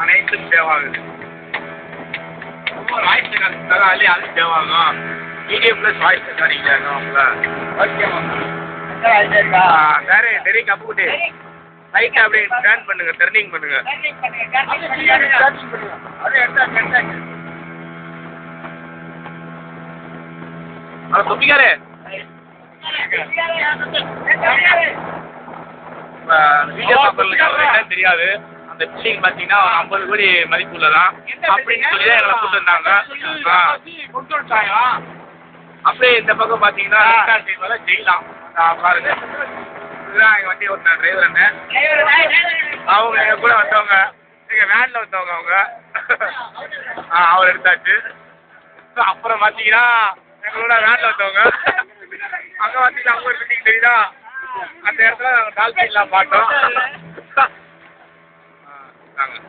அனைத்தும் தேவாகுது. Voice record அதுலேயே அது தேவாகும். வீடியோ ப்ளஸ் வாய்ஸ் ரெக்கார்டிங் உங்களை வேறு நிறைய கப்புக்கிட்டு லைட்டாக அப்படியே டர்ன் பண்ணுங்க, டர்னிங் பண்ணுங்க. அது தொப்பிக்காரு வீடியோ என்னன்னு தெரியாது. அந்த பில்டிங் பார்த்தீங்கன்னா 50 கோடி மதிப்புள்ளதான் அப்படின்னு சொல்லி தான் எங்களை கூட்டு வந்தாங்க. அப்படியே இந்த பக்கம் பார்த்தீங்கன்னா செய்யலாம் பாருங்க. இதுதான் எங்கள் வண்டி ஓட்டின டிரைவர் அண்ணன். அவங்க எங்கள் கூட வந்தவங்க, எங்கள் வேனில் வந்தவங்க அவங்க. அவர் எடுத்தாச்சு. அப்புறம் பார்த்தீங்கன்னா எங்களோட வேனில் வந்தவங்க அங்கே பார்த்தீங்கன்னா அவங்க ஒரு பில்டிங் தெரியுதா, அந்த இடத்துல நாங்கள் டால்ஃபின்லாம் பார்த்தோம். நாங்கள்